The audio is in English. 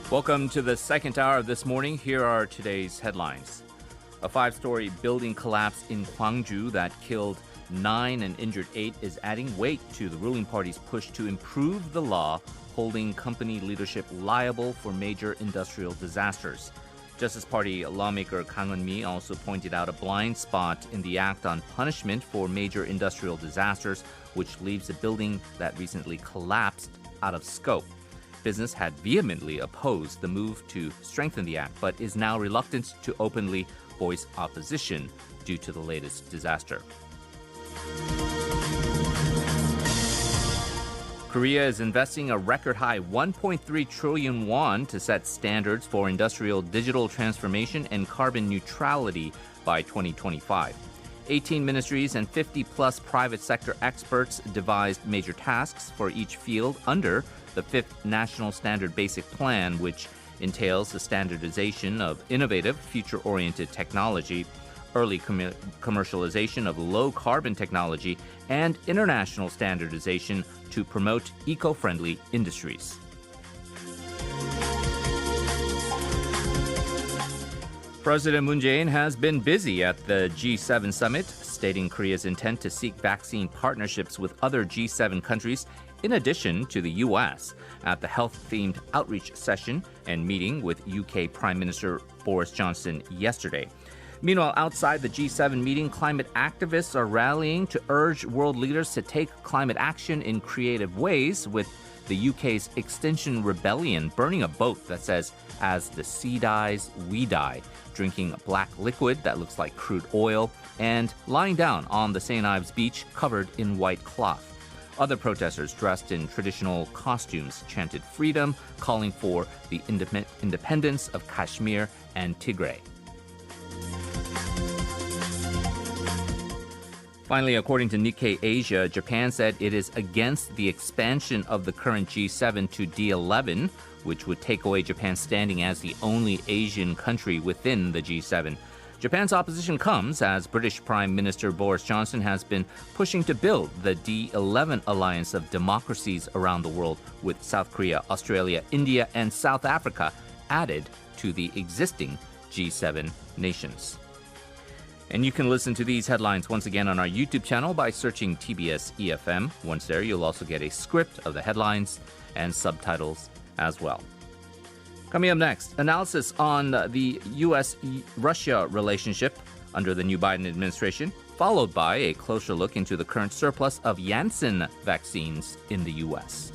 Welcome to the second hour of This Morning. Here are today's headlines. A 5-story building collapse in Gwangju that killed 9 and injured 8 is adding weight to the ruling party's push to improve the law holding company leadership liable for major industrial disasters. Justice Party lawmaker Kang Eun-mi also pointed out a blind spot in the act on punishment for major industrial disasters, which leaves a building that recently collapsed out of scope. Business had vehemently opposed the move to strengthen the act, but is now reluctant to openly voice opposition due to the latest disaster. Korea is investing a record-high 1.3 trillion won to set standards for industrial digital transformation and carbon neutrality by 2025. 18 ministries and 50-plus private sector experts devised major tasks for each field under the 5th National Standard Basic Plan, which entails the standardization of innovative, future-oriented technology, early commercialization of low-carbon technology, and international standardization to promote eco-friendly industries. President Moon Jae-in has been busy at the G7 summit, stating Korea's intent to seek vaccine partnerships with other G7 countries, in addition to the U.S., at the health-themed outreach session and meeting with UK Prime Minister Boris Johnson yesterday. Meanwhile, outside the G7 meeting, climate activists are rallying to urge world leaders to take climate action in creative ways, with the UK's Extinction Rebellion burning a boat that says, "As the sea dies, we die," drinking a black liquid that looks like crude oil, and lying down on the St. Ives beach covered in white cloth. Other protesters dressed in traditional costumes chanted freedom, calling for the independence of Kashmir and Tigray. Finally, according to Nikkei Asia, Japan said it is against the expansion of the current G7 to D11, which would take away Japan's standing as the only Asian country within the G7. Japan's opposition comes as British Prime Minister Boris Johnson has been pushing to build the D11 alliance of democracies around the world, with South Korea, Australia, India, and South Africa added to the existing G7 nations. And you can listen to these headlines once again on our YouTube channel by searching TBS eFM. Once there, you'll also get a script of the headlines and subtitles as well. Coming up next, analysis on the U.S.-Russia relationship under the new Biden administration, followed by a closer look into the current surplus of Janssen vaccines in the U.S.